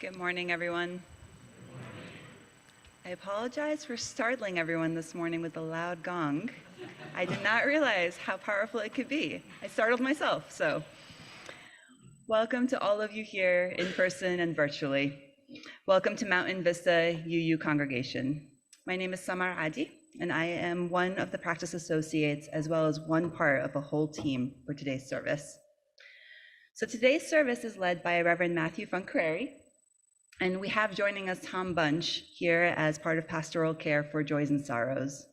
Good morning, everyone. I apologize for startling everyone this morning with a loud gong. I did not realize how powerful it could be. I startled myself, so. Welcome to all of you here in person and virtually. Welcome to Mountain Vista UU congregation. My name is Samar Adi, and I am one of the practice associates as well as one part of a whole team for today's service. So today's service is led by Reverend Matthew Funcareri, and we have joining us Tom Bunch here as part of pastoral care for Joys and Sorrows.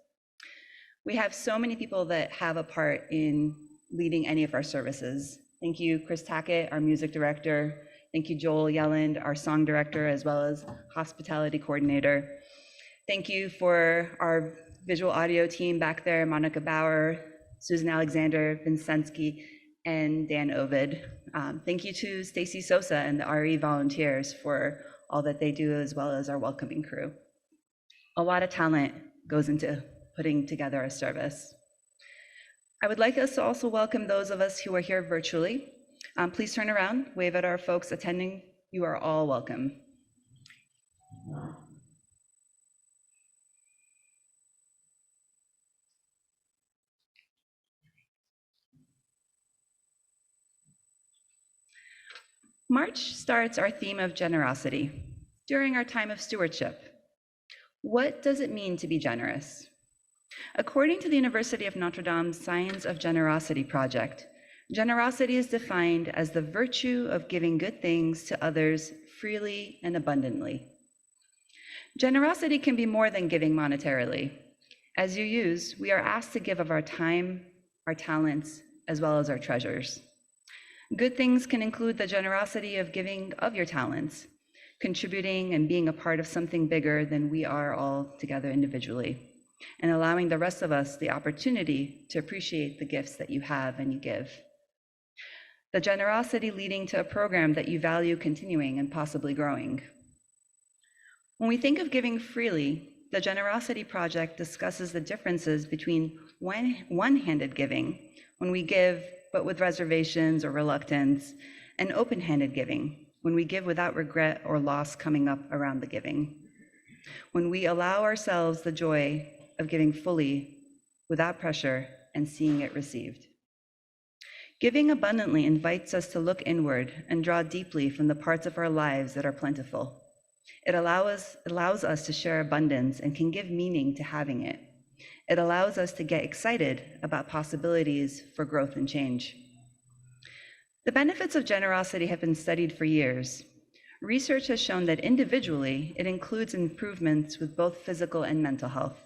We have so many people that have a part in leading any of our services. Thank you, Chris Tackett, our music director. Thank you, Joel Yelland, our song director, as well as hospitality coordinator. Thank you for our visual audio team back there, Monica Bauer, Susan Alexander, Vincensky, and Dan Ovid. Thank you to Stacy Sosa and the RE volunteers for all that they do, as well as our welcoming crew. A lot of talent goes into putting together a service. I would like us to also welcome those of us who are here virtually. Please turn around, wave at our folks attending. You are all welcome. March starts our theme of generosity during our time of stewardship. What does it mean to be generous? According to the University of Notre Dame's Science of Generosity project, generosity is defined as the virtue of giving good things to others freely and abundantly. Generosity can be more than giving monetarily. As you use, we are asked to give of our time, our talents, as well as our treasures. Good things can include the generosity of giving of your talents, contributing and being a part of something bigger than we are all together individually, and allowing the rest of us the opportunity to appreciate the gifts that you have and you give. The generosity leading to a program that you value continuing and possibly growing. When we think of giving freely, the Generosity Project discusses the differences between one-handed giving, when we give but with reservations or reluctance, and open-handed giving, when we give without regret or loss coming up around the giving. When we allow ourselves the joy of giving fully, without pressure, and seeing it received. Giving abundantly invites us to look inward and draw deeply from the parts of our lives that are plentiful. It allows us to share abundance and can give meaning to having it. It allows us to get excited about possibilities for growth and change. The benefits of generosity have been studied for years. Research has shown that individually, it includes improvements with both physical and mental health.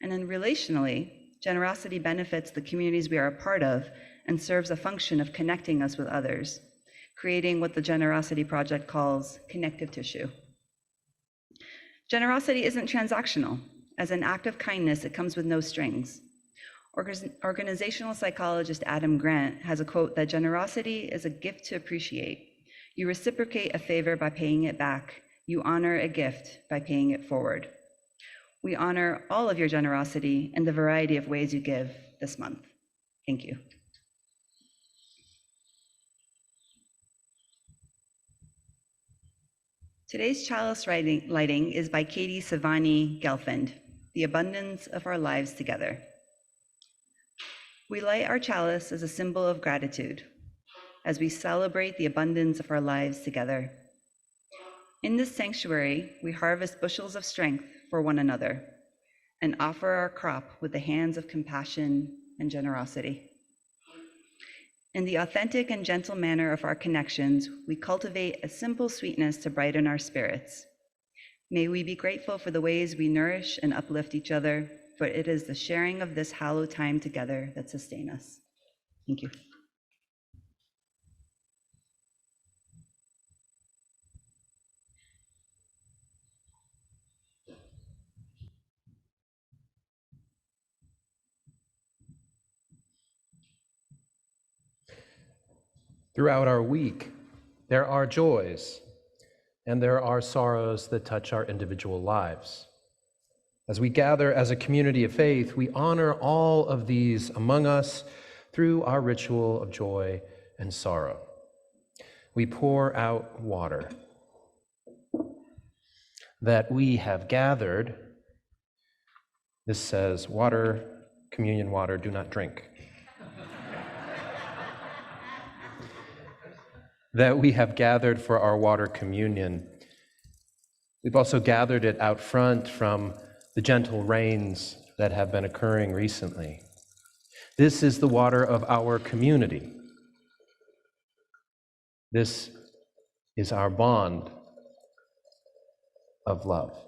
And then relationally, generosity benefits the communities we are a part of and serves a function of connecting us with others, creating what the Generosity Project calls connective tissue. Generosity isn't transactional. As an act of kindness, it comes with no strings. Organizational psychologist Adam Grant has a quote that generosity is a gift to appreciate. You reciprocate a favor by paying it back. You honor a gift by paying it forward. We honor all of your generosity and the variety of ways you give this month. Thank you. Today's chalice lighting is by Katie Savani Gelfand, The Abundance of Our Lives Together. We light our chalice as a symbol of gratitude as we celebrate the abundance of our lives together. In this sanctuary, we harvest bushels of strength for one another and offer our crop with the hands of compassion and generosity. In the authentic and gentle manner of our connections, we cultivate a simple sweetness to brighten our spirits. May we be grateful for the ways we nourish and uplift each other, for it is the sharing of this hallowed time together that sustain us. Thank you. Throughout our week, there are joys and there are sorrows that touch our individual lives. As we gather as a community of faith, we honor all of these among us through our ritual of joy and sorrow. We pour out water that we have gathered, this says, water, communion water, do not drink. That we have gathered for our water communion. We've also gathered it out front from the gentle rains that have been occurring recently. This is the water of our community. This is our bond of love.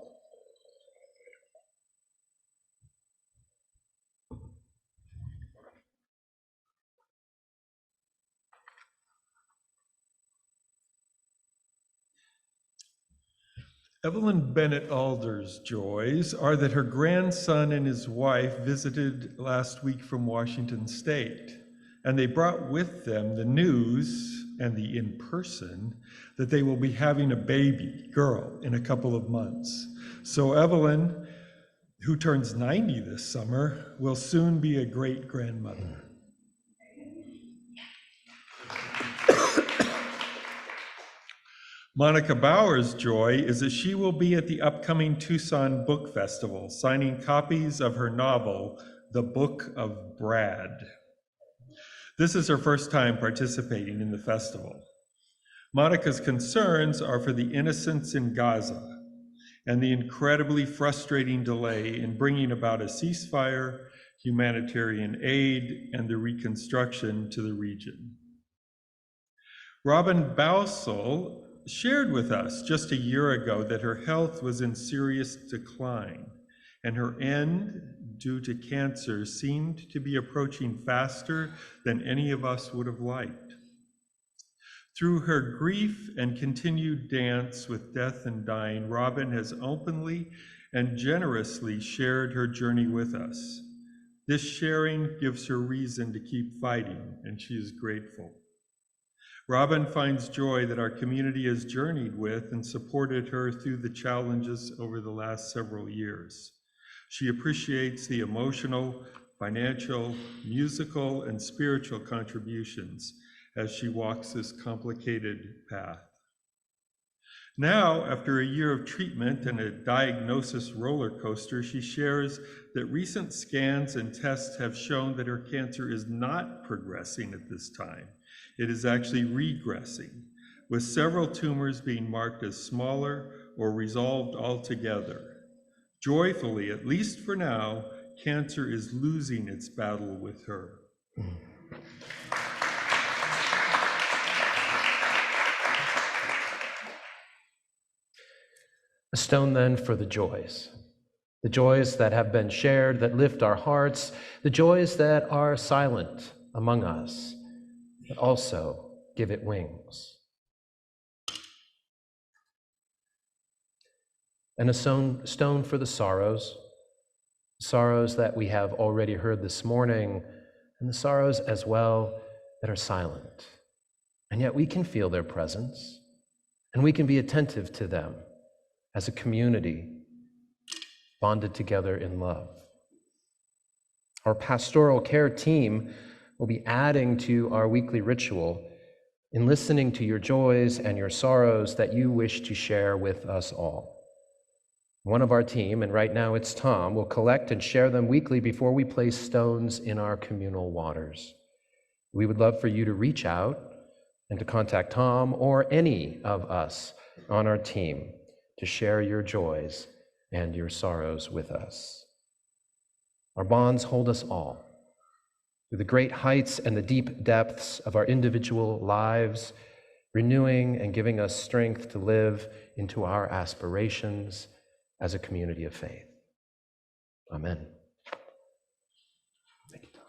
Evelyn Bennett Alder's joys are that her grandson and his wife visited last week from Washington State, and they brought with them the news and the in-person that they will be having a baby girl in a couple of months. So Evelyn, who turns 90 this summer, will soon be a great-grandmother. Monica Bauer's joy is that she will be at the upcoming Tucson Book Festival, signing copies of her novel, The Book of Brad. This is her first time participating in the festival. Monica's concerns are for the innocents in Gaza and the incredibly frustrating delay in bringing about a ceasefire, humanitarian aid, and the reconstruction to the region. Robin Bousel shared with us just a year ago that her health was in serious decline, and her end, due to cancer, seemed to be approaching faster than any of us would have liked. Through her grief and continued dance with death and dying, Robin has openly and generously shared her journey with us. This sharing gives her reason to keep fighting, and she is grateful. Robin finds joy that our community has journeyed with and supported her through the challenges over the last several years. She appreciates the emotional, financial, musical, and spiritual contributions as she walks this complicated path. Now, after a year of treatment and a diagnosis roller coaster, she shares that recent scans and tests have shown that her cancer is not progressing at this time. It is actually regressing, with several tumors being marked as smaller or resolved altogether. Joyfully, at least for now, cancer is losing its battle with her. A stone then for the joys that have been shared, that lift our hearts, the joys that are silent among us, but also give it wings. And a stone for the sorrows that we have already heard this morning, and the sorrows as well that are silent. And yet we can feel their presence, and we can be attentive to them as a community bonded together in love. Our pastoral care team will be adding to our weekly ritual in listening to your joys and your sorrows that you wish to share with us all. One of our team, and right now it's Tom, will collect and share them weekly before we place stones in our communal waters. We would love for you to reach out and to contact Tom or any of us on our team to share your joys and your sorrows with us. Our bonds hold us all. Through the great heights and the deep depths of our individual lives, renewing and giving us strength to live into our aspirations as a community of faith. Amen. Thank you, Tom.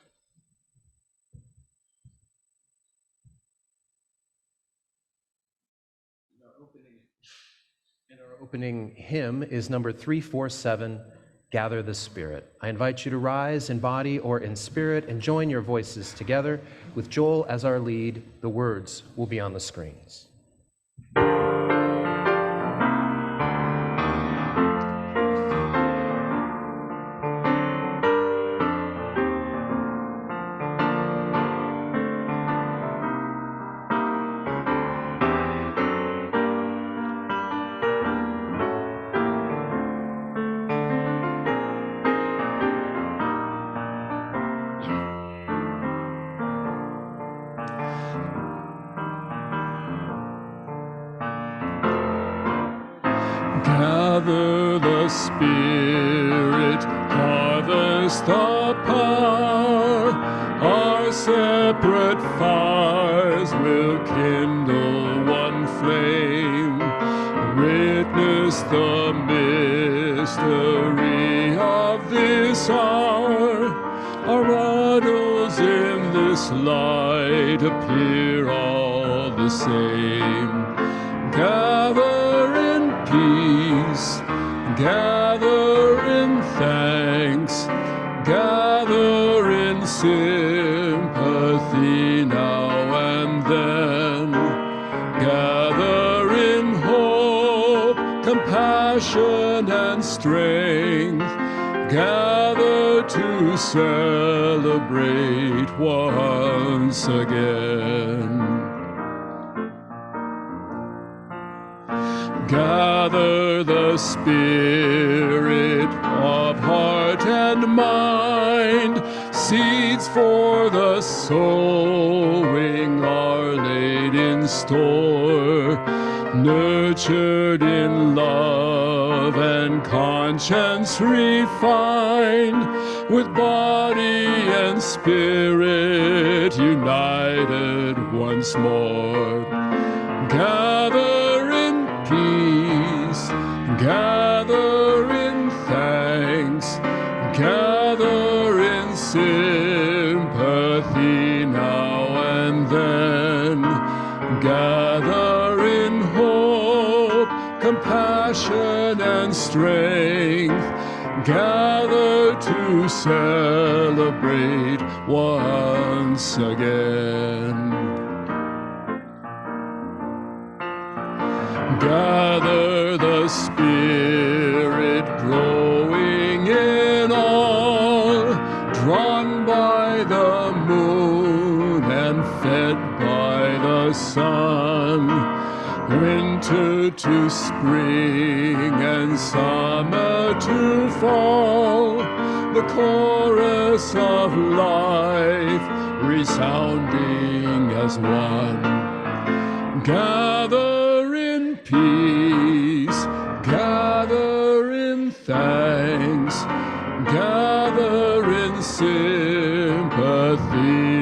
Our opening hymn is number 347, Gather the Spirit. I invite you to rise in body or in spirit and join your voices together. With Joel as our lead, the words will be on the screens. Gather the Spirit, harvest the power. Our separate fires will kindle one flame. Witness the mystery of this hour. Our models in this light appear all the same. Gather in peace, gather in thanks, gather in sympathy now and then. Gather in hope, compassion and strength. Gather to celebrate once again. Gather the spirit of heart and mind. Seeds for the sowing are laid in store. Nurtured in love and conscience refined, with body and spirit united once more. Gather in peace, gather in thanks, gather in sympathy now and then. Gather in hope, compassion and strength. Gather to celebrate once again. Gather the Spirit growing in all, drawn by the moon and fed by the sun. Winter to spring and summer to fall, the chorus of life resounding as one. Gather in peace, gather in thanks, gather in sympathy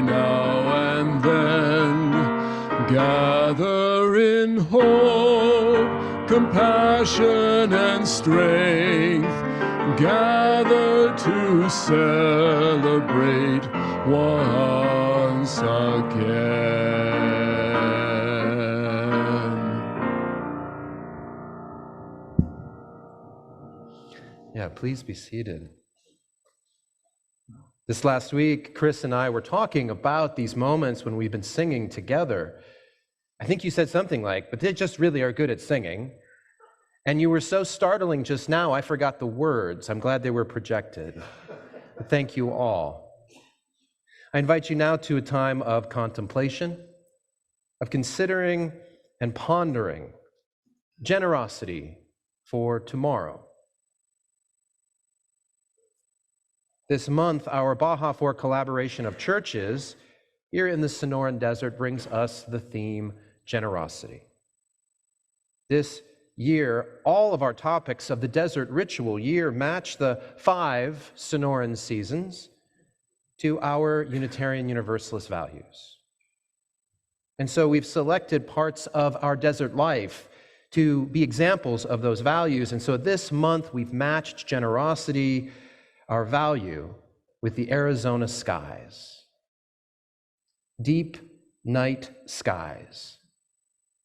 now and then. Gather in hope, compassion and strength. Gather to celebrate once again. Yeah, please be seated. This last week, Chris and I were talking about these moments when we've been singing together. I think you said something like, but they just really are good at singing. And you were so startling just now, I forgot the words. I'm glad they were projected. But thank you all. I invite you now to a time of contemplation, of considering and pondering generosity for tomorrow. This month, our Baja for collaboration of churches here in the Sonoran Desert brings us the theme generosity. This year, all of our topics of the Desert Ritual Year match the 5 Sonoran seasons to our Unitarian Universalist values. And so we've selected parts of our desert life to be examples of those values. And so this month, we've matched generosity, our value, with the Arizona skies. Deep night skies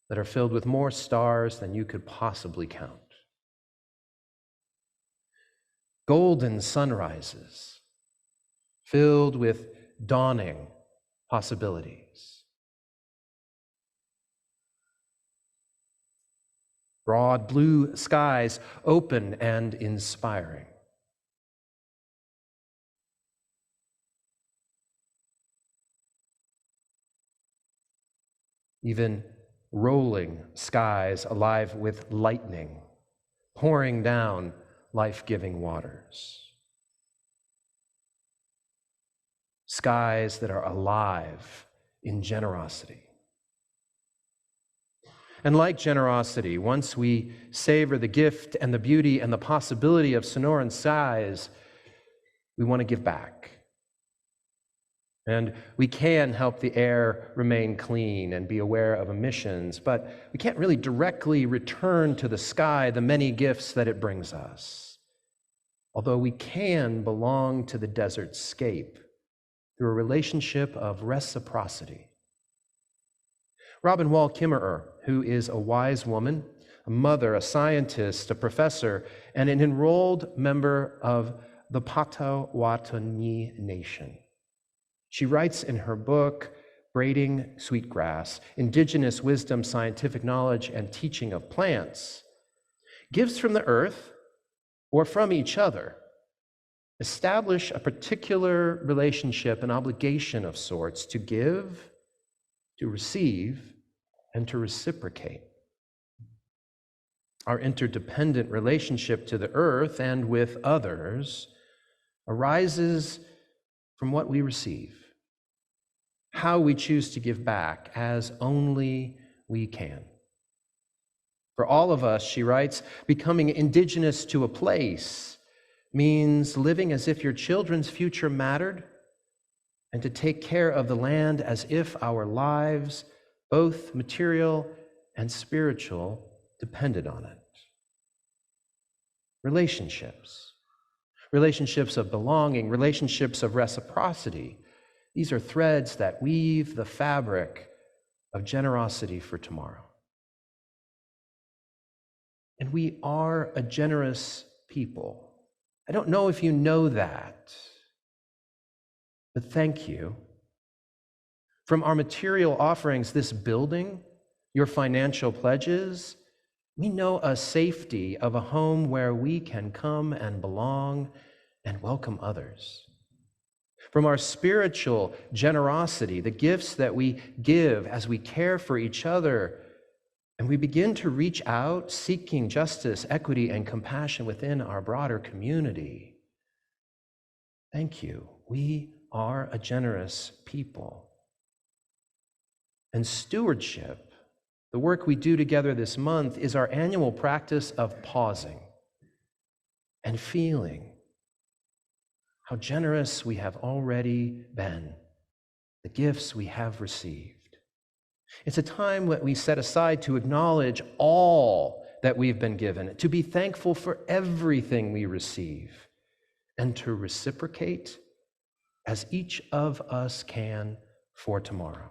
that are filled with more stars than you could possibly count. Golden sunrises filled with dawning possibilities. Broad blue skies, open and inspiring. Even rolling skies alive with lightning, pouring down life-giving waters. Skies that are alive in generosity. And like generosity, once we savor the gift and the beauty and the possibility of Sonoran skies, we want to give back. And we can help the air remain clean and be aware of emissions, but we can't really directly return to the sky the many gifts that it brings us. Although we can belong to the desert scape through a relationship of reciprocity. Robin Wall Kimmerer, who is a wise woman, a mother, a scientist, a professor, and an enrolled member of the Potawatomi Nation. She writes in her book, Braiding Sweetgrass, Indigenous Wisdom, Scientific Knowledge, and Teaching of Plants, gifts from the earth or from each other establish a particular relationship, an obligation of sorts to give, to receive, and to reciprocate. Our interdependent relationship to the earth and with others arises from what we receive, how we choose to give back as only we can. For all of us, she writes, becoming indigenous to a place means living as if your children's future mattered and to take care of the land as if our lives, both material and spiritual, depended on it. Relationships of belonging, relationships of reciprocity. These are threads that weave the fabric of generosity for tomorrow. And we are a generous people. I don't know if you know that, but thank you. From our material offerings, this building, your financial pledges, we know a safety of a home where we can come and belong and welcome others. From our spiritual generosity, the gifts that we give as we care for each other, and we begin to reach out, seeking justice, equity, and compassion within our broader community. Thank you. We are a generous people. And stewardship, the work we do together this month, is our annual practice of pausing and feeling how generous we have already been, the gifts we have received. It's a time that we set aside to acknowledge all that we've been given, to be thankful for everything we receive, and to reciprocate as each of us can for tomorrow.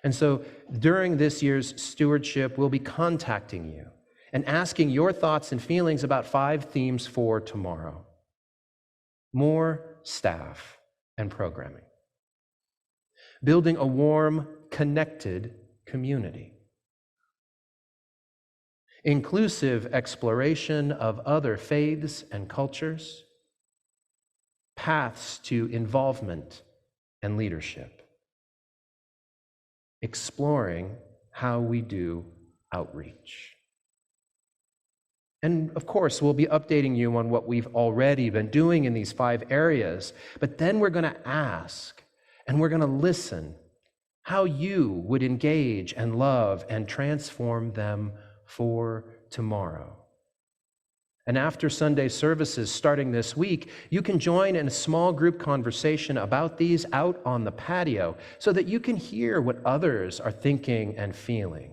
And so during this year's stewardship, we'll be contacting you and asking your thoughts and feelings about 5 themes for tomorrow. More staff and programming. Building a warm, connected community. Inclusive exploration of other faiths and cultures. Paths to involvement and leadership. Exploring how we do outreach. And of course, we'll be updating you on what we've already been doing in these 5 areas, but then we're going to ask and we're going to listen how you would engage and love and transform them for tomorrow. And after Sunday services starting this week, you can join in a small group conversation about these out on the patio so that you can hear what others are thinking and feeling.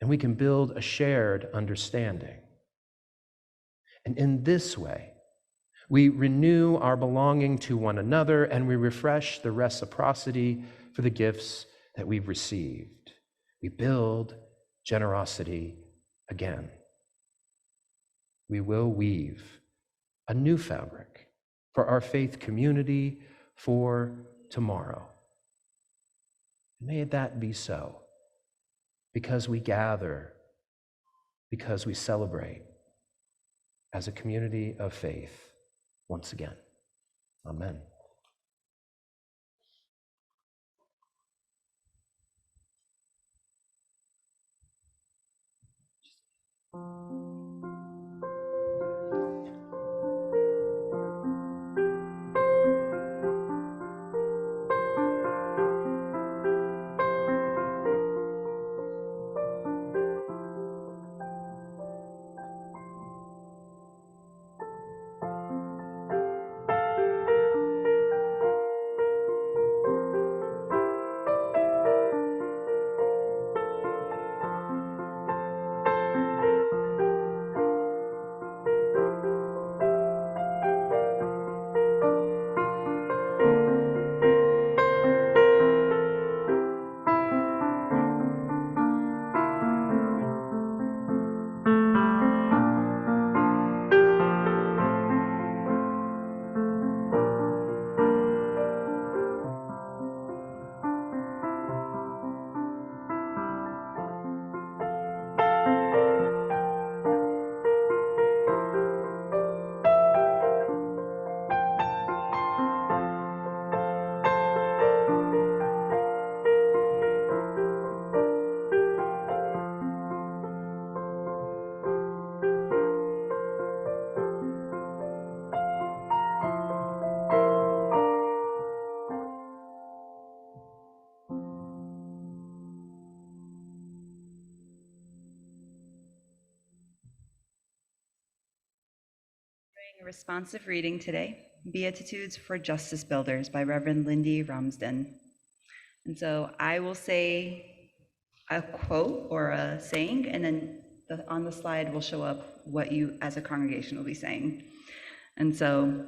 And we can build a shared understanding. And in this way, we renew our belonging to one another and we refresh the reciprocity for the gifts that we've received. We build generosity again. We will weave a new fabric for our faith community for tomorrow. May that be so, because we gather, because we celebrate as a community of faith once again. Amen. A responsive reading today, Beatitudes for Justice Builders by Reverend Lindy Ramsden. And so I will say a quote or a saying, and then on the slide will show up what you as a congregation will be saying. And so,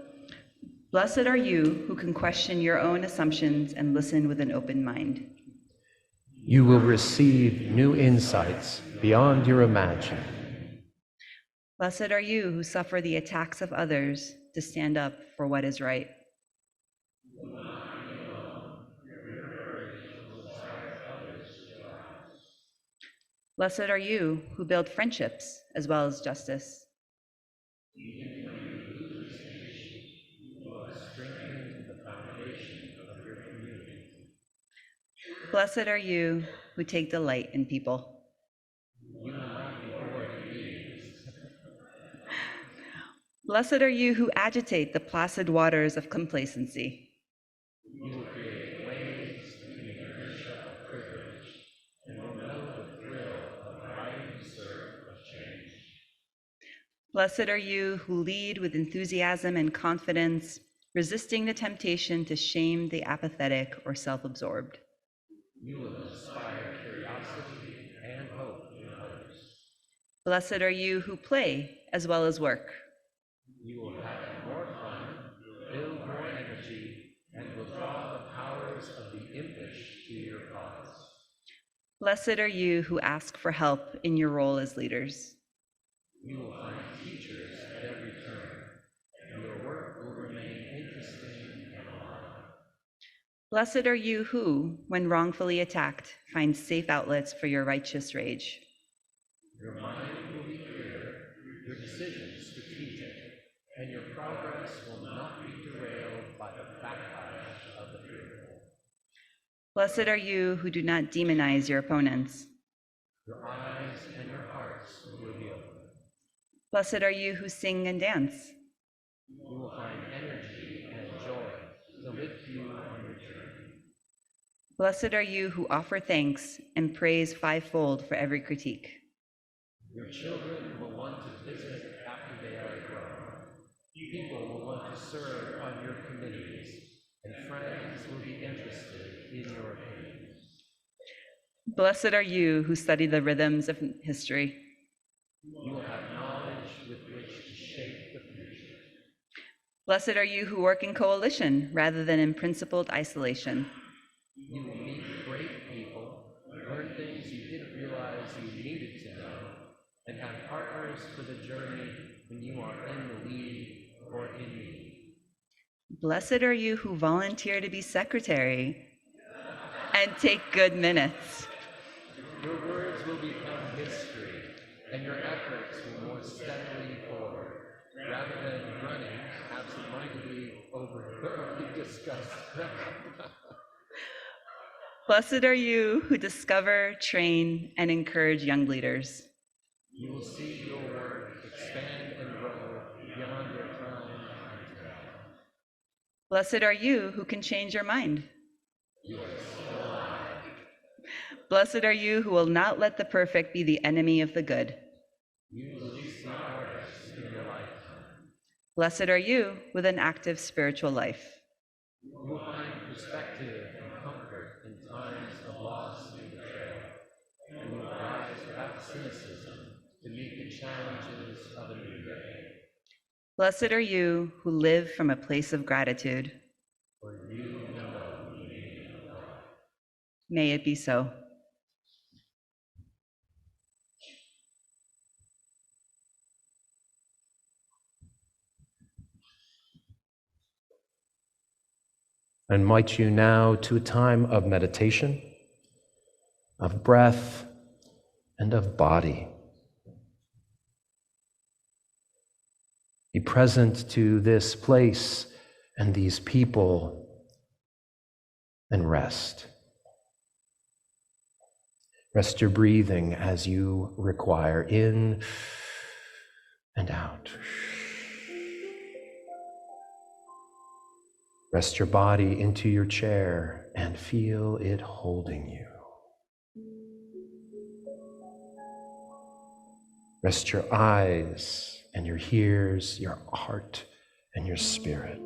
blessed are you who can question your own assumptions and listen with an open mind. You will receive new insights beyond your imagining. Blessed are you who suffer the attacks of others to stand up for what is right. Blessed are you who build friendships as well as justice. Blessed are you who take delight in people. Blessed are you who agitate the placid waters of complacency. You will create waves in the inertia of privilege, and will know the thrill of rising surf of change. Blessed are you who lead with enthusiasm and confidence, resisting the temptation to shame the apathetic or self-absorbed. You will inspire curiosity and hope in others. Blessed are you who play as well as work. You will have more fun, build more energy, and will draw the powers of the impish to your cause. Blessed are you who ask for help in your role as leaders. You will find teachers at every turn, and your work will remain interesting and alive. Blessed are you who, when wrongfully attacked, find safe outlets for your righteous rage. Your mind will be clear, your decisions strategic, and your progress will not be derailed by the backlash of the fearful. Blessed are you who do not demonize your opponents. Your eyes and your hearts will be open. Blessed are you who sing and dance. You will find energy and joy to lift you on your journey. Blessed are you who offer thanks and praise fivefold for every critique. Your children will want to visit after they are grown. People will want to serve on your committees, and friends will be interested in your opinions. Blessed are you who study the rhythms of history. You will have knowledge with which to shape the future. Blessed are you who work in coalition rather than in principled isolation. You will meet great people, learn things you didn't realize you needed to know, and have partners for the journey when you are in the lead or in need. Blessed are you who volunteer to be secretary and take good minutes. Your words will become history, and your efforts will move steadily forward, rather than running absentmindedly over thoroughly discussed ground. Blessed are you who discover, train, and encourage young leaders. You will see your work expand and grow beyond your time and talent. Blessed are you who can change your mind. You are still alive. Blessed are you who will not let the perfect be the enemy of the good. You will see progress in your lifetime. Blessed are you with an active spiritual life. You will find perspective and comfort in times of loss and betrayal, and you will rise without cynicism to meet the challenges of a new day. Blessed are you who live from a place of gratitude. For you know the meaning of life. May it be so. I invite you now to a time of meditation, of breath, and of body. Be present to this place and these people and rest. Rest your breathing as you require, in and out. Rest your body into your chair and feel it holding you. Rest your eyes and your ears, your heart and your spirit.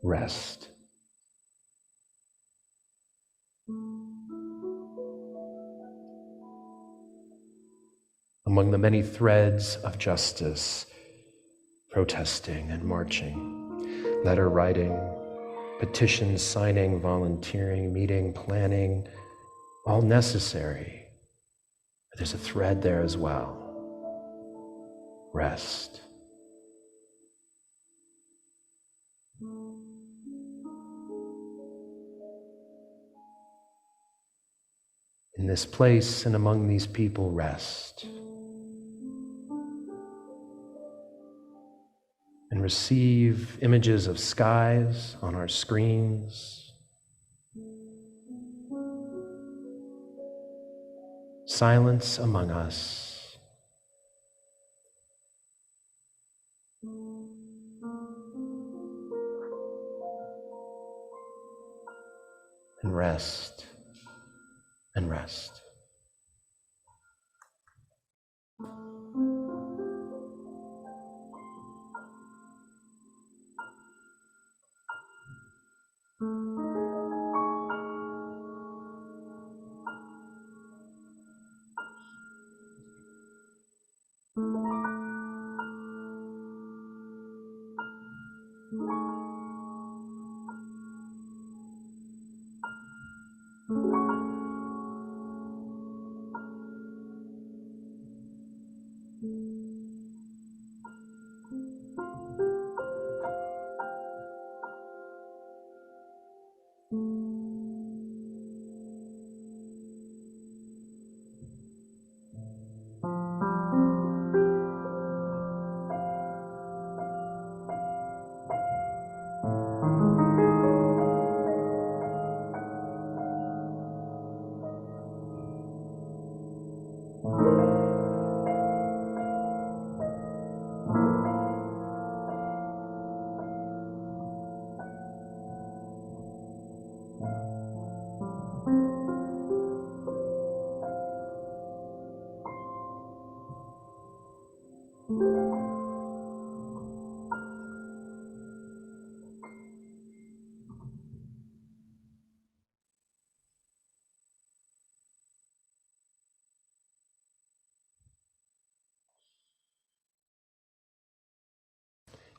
Rest. Among the many threads of justice, protesting and marching, letter writing, petitions signing, volunteering, meeting, planning, all necessary. But there's a thread there as well. Rest. In this place and among these people, rest. And receive images of skies on our screens. Silence among us. And rest. And rest.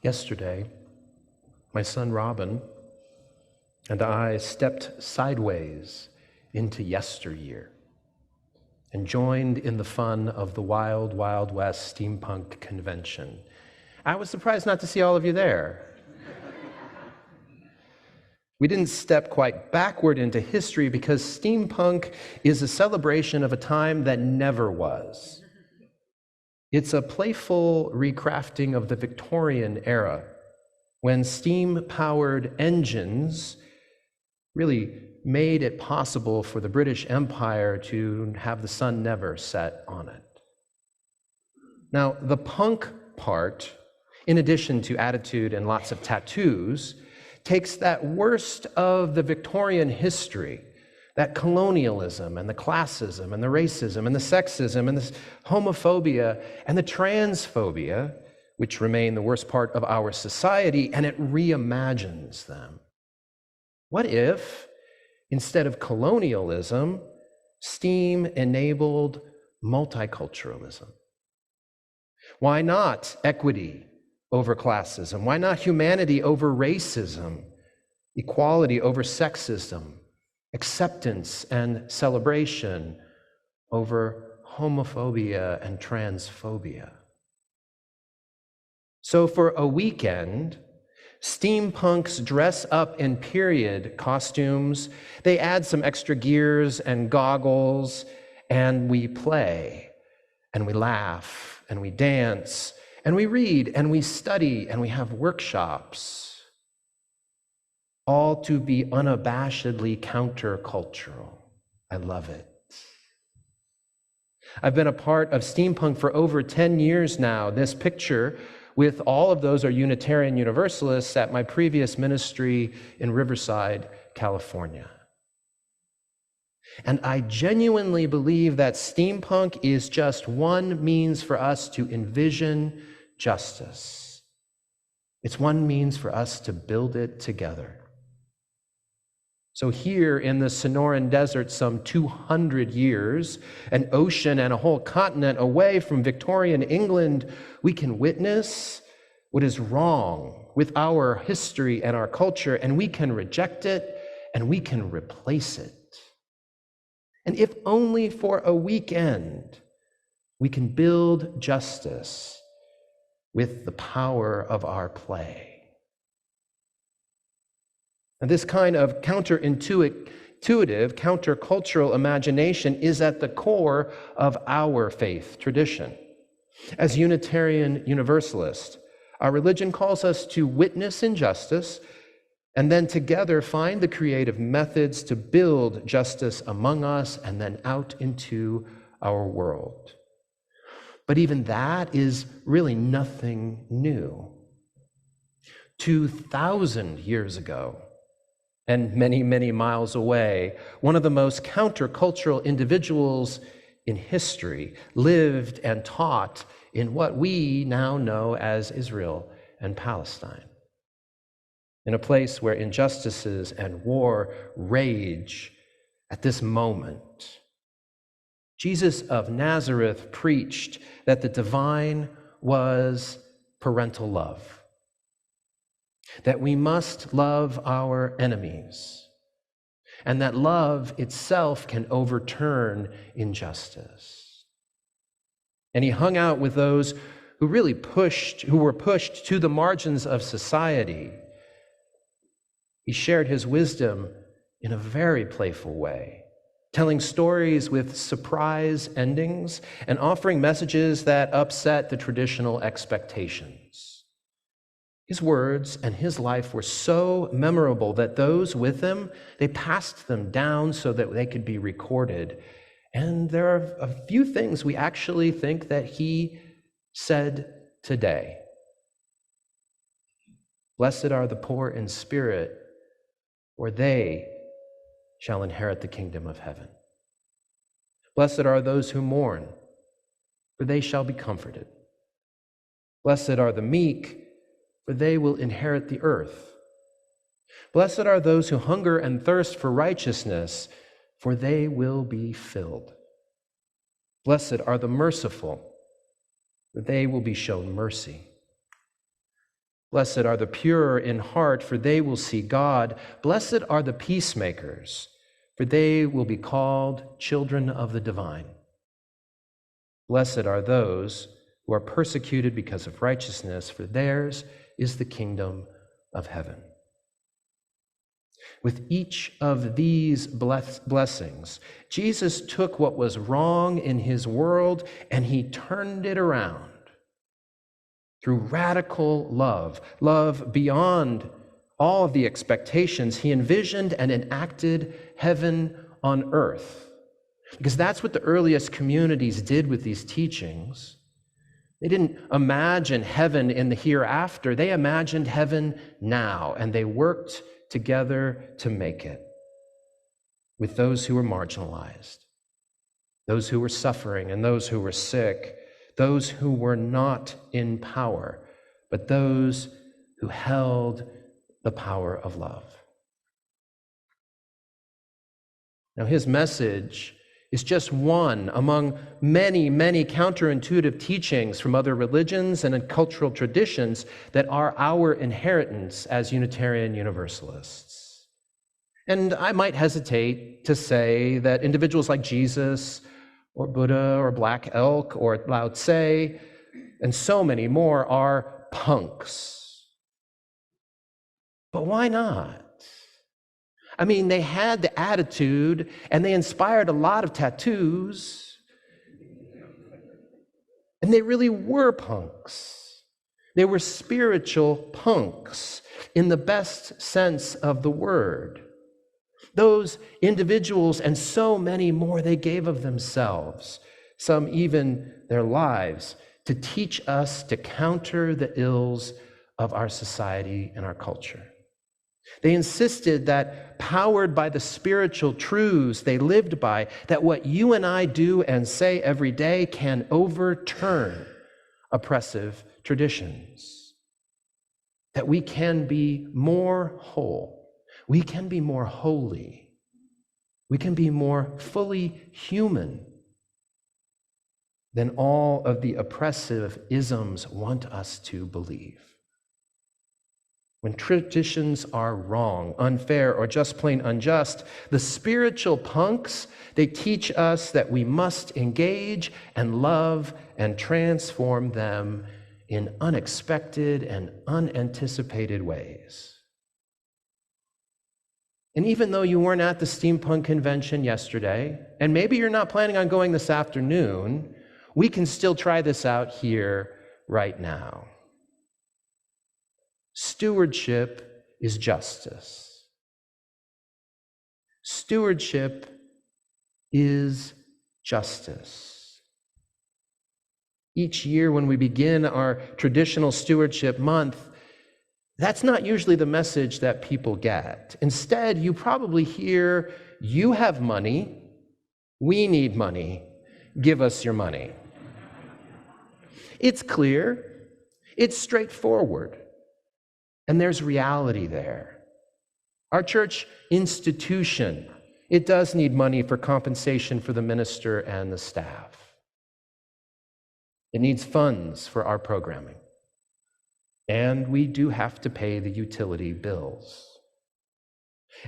Yesterday, my son Robin and I stepped sideways into yesteryear and joined in the fun of the Wild Wild West Steampunk Convention. I was surprised not to see all of you there. We didn't step quite backward into history because steampunk is a celebration of a time that never was. It's a playful recrafting of the Victorian era, when steam-powered engines really made it possible for the British Empire to have the sun never set on it. Now, the punk part, in addition to attitude and lots of tattoos, takes that worst of the Victorian history, that colonialism and the classism and the racism and the sexism and the homophobia and the transphobia, which remain the worst part of our society, and it reimagines them. What if, instead of colonialism, STEAM enabled multiculturalism? Why not equity over classism? Why not humanity over racism? Equality over sexism? Acceptance and celebration over homophobia and transphobia? So for a weekend, steampunks dress up in period costumes, they add some extra gears and goggles, and we play, and we laugh, and we dance, and we read, and we study, and we have workshops, all to be unabashedly countercultural. I love it. I've been a part of steampunk for over 10 years now. This picture with all of those are Unitarian Universalists at my previous ministry in Riverside, California. And I genuinely believe that steampunk is just one means for us to envision justice. It's one means for us to build it together. So here in the Sonoran Desert, some 200 years, an ocean and a whole continent away from Victorian England, we can witness what is wrong with our history and our culture, and we can reject it, and we can replace it. And if only for a weekend, we can build justice with the power of our play. And this kind of counterintuitive, countercultural imagination is at the core of our faith tradition. As Unitarian Universalists, our religion calls us to witness injustice and then together find the creative methods to build justice among us and then out into our world. But even that is really nothing new. 2,000 years ago, and many, many miles away, one of the most countercultural individuals in history lived and taught in what we now know as Israel and Palestine, in a place where injustices and war rage at this moment. Jesus of Nazareth preached that the divine was parental love, that we must love our enemies, and that love itself can overturn injustice. And he hung out with those who were pushed to the margins of society. He shared his wisdom in a very playful way, telling stories with surprise endings and offering messages that upset the traditional expectations. His words and his life were so memorable that those with him, they passed them down so that they could be recorded. And there are a few things we actually think that he said today. Blessed are the poor in spirit, for they shall inherit the kingdom of heaven. Blessed are those who mourn, for they shall be comforted. Blessed are the meek, for they will inherit the earth. Blessed are those who hunger and thirst for righteousness, for they will be filled. Blessed are the merciful, for they will be shown mercy. Blessed are the pure in heart, for they will see God. Blessed are the peacemakers, for they will be called children of the divine. Blessed are those who are persecuted because of righteousness, for theirs is the kingdom of heaven. With each of these blessings, Jesus took what was wrong in his world and he turned it around through radical love beyond all of the expectations. He envisioned and enacted heaven on earth, because that's what the earliest communities did with these teachings. They didn't imagine heaven in the hereafter. They imagined heaven now, and they worked together to make it with those who were marginalized, those who were suffering and those who were sick, those who were not in power, but those who held the power of love. Now, his message is just one among many, many counterintuitive teachings from other religions and cultural traditions that are our inheritance as Unitarian Universalists. And I might hesitate to say that individuals like Jesus or Buddha or Black Elk or Lao Tse and so many more are punks. But why not? I mean, they had the attitude and they inspired a lot of tattoos. And they really were punks. They were spiritual punks in the best sense of the word. Those individuals and so many more, they gave of themselves, some even their lives, to teach us to counter the ills of our society and our culture. They insisted that, powered by the spiritual truths they lived by, that what you and I do and say every day can overturn oppressive traditions. That we can be more whole, we can be more holy, we can be more fully human than all of the oppressive isms want us to believe. When traditions are wrong, unfair, or just plain unjust, the spiritual punks, they teach us that we must engage and love and transform them in unexpected and unanticipated ways. And even though you weren't at the steampunk convention yesterday, and maybe you're not planning on going this afternoon, we can still try this out here right now. Stewardship is justice. Stewardship is justice. Each year when we begin our traditional stewardship month, that's not usually the message that people get. Instead, you probably hear, "You have money, we need money, give us your money." It's clear, it's straightforward. And there's reality there. Our church institution, it does need money for compensation for the minister and the staff. It needs funds for our programming. And we do have to pay the utility bills.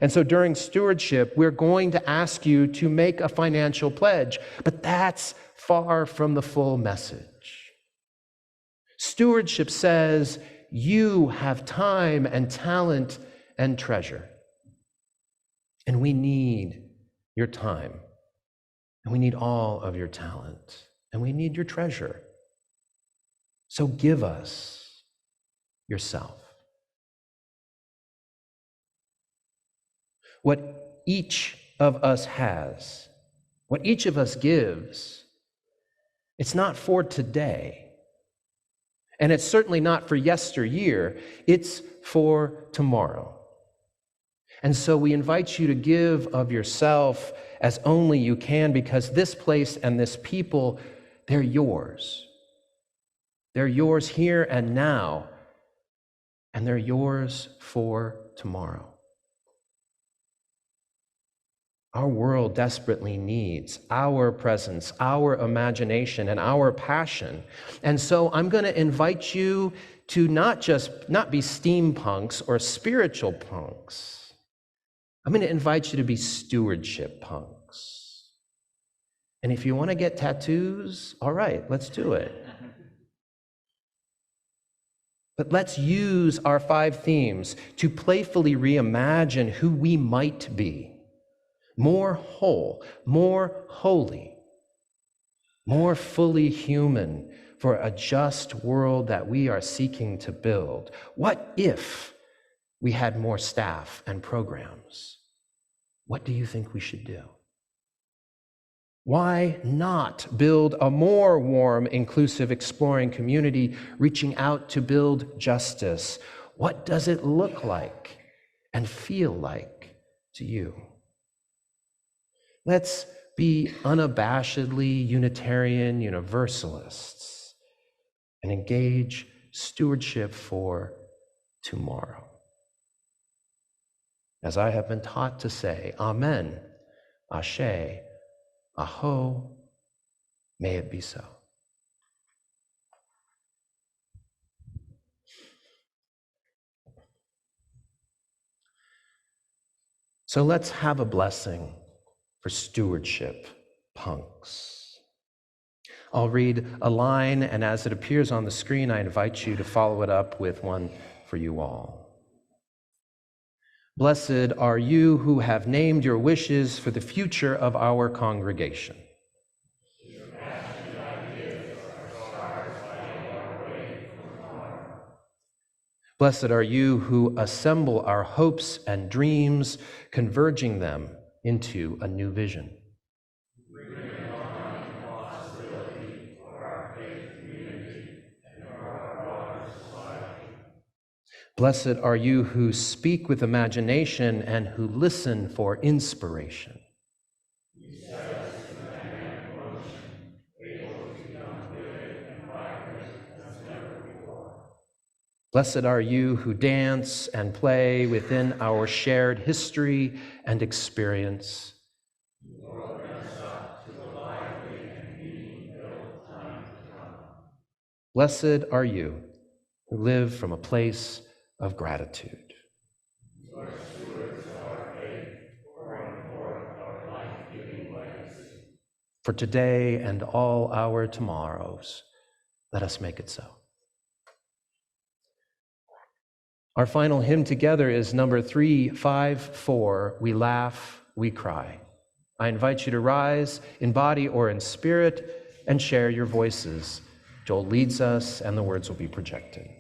And so during stewardship, we're going to ask you to make a financial pledge, but that's far from the full message. Stewardship says, you have time and talent and treasure. And we need your time. And we need all of your talent. And we need your treasure. So give us yourself. What each of us has, what each of us gives, it's not for today. And it's certainly not for yesteryear, it's for tomorrow. And so we invite you to give of yourself as only you can, because this place and this people, they're yours. They're yours here and now, and they're yours for tomorrow. Our world desperately needs our presence, our imagination, and our passion. And so I'm going to invite you to not be steampunks or spiritual punks. I'm going to invite you to be stewardship punks. And if you want to get tattoos, all right, let's do it. But let's use our 5 themes to playfully reimagine who we might be. More whole, more holy, more fully human for a just world that we are seeking to build. What if we had more staff and programs? What do you think we should do? Why not build a more warm, inclusive, exploring community, reaching out to build justice? What does it look like and feel like to you? Let's be unabashedly Unitarian Universalists and engage stewardship for tomorrow. As I have been taught to say, Amen, Ashe, Aho, may it be so. So let's have a blessing for stewardship punks. I'll read a line, and as it appears on the screen, I invite you to follow it up with one for you all. Blessed are you who have named your wishes for the future of our congregation. Blessed are you who assemble our hopes and dreams, converging them into a new vision. Blessed are you who speak with imagination and who listen for inspiration. Blessed are you who dance and play within our shared history and experience. Blessed are you who live from a place of gratitude. For today and all our tomorrows, let us make it so. Our final hymn together is number 354, We Laugh, We Cry. I invite you to rise in body or in spirit and share your voices. Joel leads us and the words will be projected.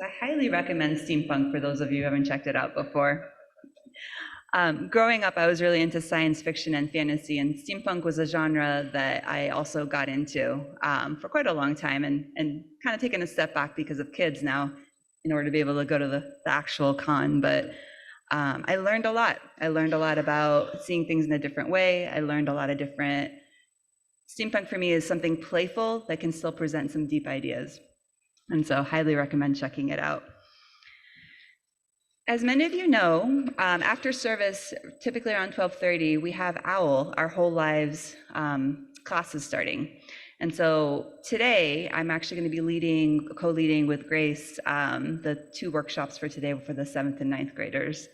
So I highly recommend steampunk for those of you who haven't checked it out before. Growing up, I was really into science fiction and fantasy, and steampunk was a genre that I also got into for quite a long time, and kind of taken a step back because of kids now in order to be able to go to the actual con. But I learned a lot. I learned a lot about seeing things in a different way. I learned a lot of different. Steampunk for me is something playful that can still present some deep ideas. And so highly recommend checking it out. As many of you know, after service, typically around 12:30, we have OWL, our whole lives classes starting. And so today, I'm actually going to be co-leading with Grace, the 2 workshops for today for the 7th and 9th graders.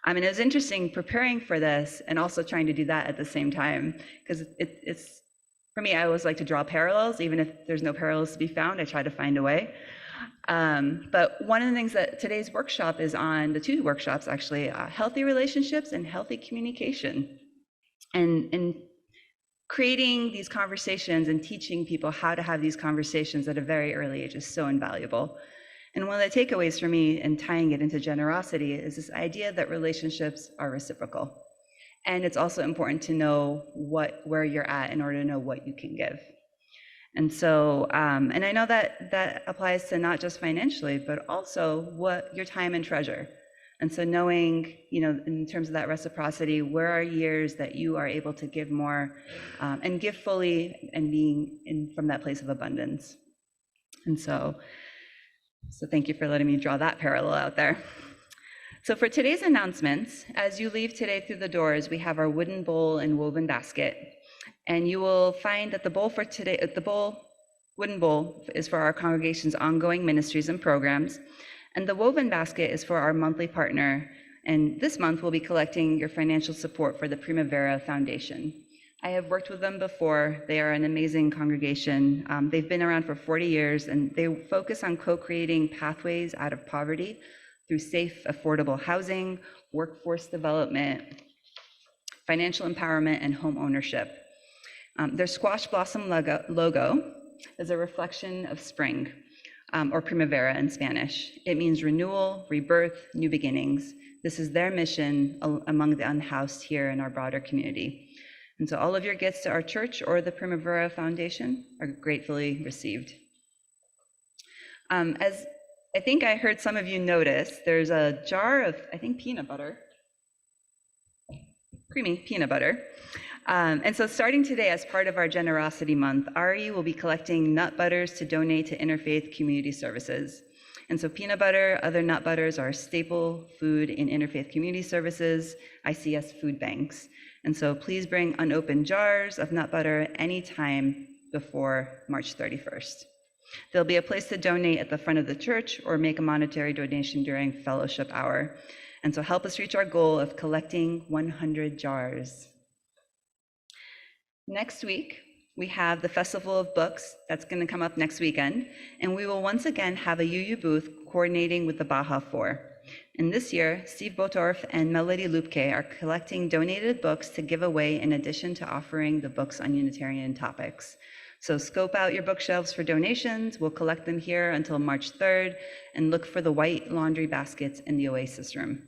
And it was interesting preparing for this and also trying to do that at the same time, because it's, for me, I always like to draw parallels, even if there's no parallels to be found, I try to find a way. But one of the things that today's workshop is on, the 2 workshops actually, healthy relationships and healthy communication. And creating these conversations and teaching people how to have these conversations at a very early age is so invaluable. And one of the takeaways for me in tying it into generosity is this idea that relationships are reciprocal. And it's also important to know where you're at in order to know what you can give. And so, and I know that applies to not just financially, but also what your time and treasure. And so knowing, in terms of that reciprocity, where are years that you are able to give more and give fully and being from that place of abundance. And so thank you for letting me draw that parallel out there. So for today's announcements, as you leave today through the doors, we have our wooden bowl and woven basket. And you will find that the wooden bowl is for our congregation's ongoing ministries and programs. And the woven basket is for our monthly partner. And this month we'll be collecting your financial support for the Primavera Foundation. I have worked with them before. They are an amazing congregation. They've been around for 40 years, and they focus on co-creating pathways out of poverty through safe, affordable housing, workforce development, financial empowerment, and home ownership. Their squash blossom logo is a reflection of spring, or primavera in Spanish. It means renewal, rebirth, new beginnings. This is their mission among the unhoused here in our broader community. And so all of your gifts to our church or the Primavera Foundation are gratefully received. As I think I heard some of you notice, there's a jar of, I think, peanut butter, creamy peanut butter. And so starting today, as part of our Generosity Month, RE will be collecting nut butters to donate to Interfaith Community Services. And so peanut butter, other nut butters are staple food in Interfaith Community Services, ICS food banks. And so please bring unopened jars of nut butter anytime before March 31st. There'll be a place to donate at the front of the church or make a monetary donation during fellowship hour. And so help us reach our goal of collecting 100 jars. Next week, we have the Festival of Books that's going to come up next weekend, and we will once again have a UU booth coordinating with the Baja 4. And this year, Steve Botorf and Melody Lupke are collecting donated books to give away in addition to offering the books on Unitarian topics. So scope out your bookshelves for donations. We'll collect them here until March 3rd, and look for the white laundry baskets in the Oasis room.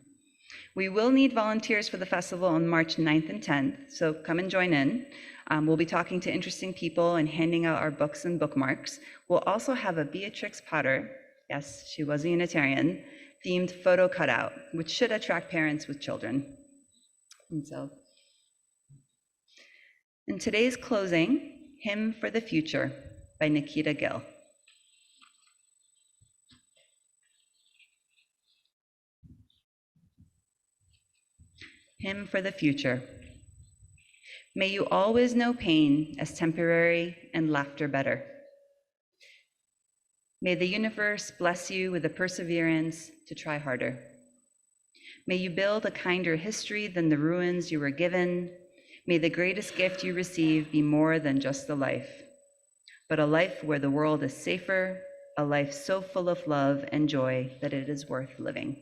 We will need volunteers for the festival on March 9th and 10th, so come and join in. We'll be talking to interesting people and handing out our books and bookmarks. We'll also have a Beatrix Potter, yes, she was a Unitarian, themed photo cutout, which should attract parents with children. And so, in today's closing, Hymn for the Future by Nikita Gill. Hymn for the Future. May you always know pain as temporary and laughter better. May the universe bless you with the perseverance to try harder. May you build a kinder history than the ruins you were given. May the greatest gift you receive be more than just a life, but a life where the world is safer, a life so full of love and joy that it is worth living.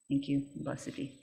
Thank you. Blessed be.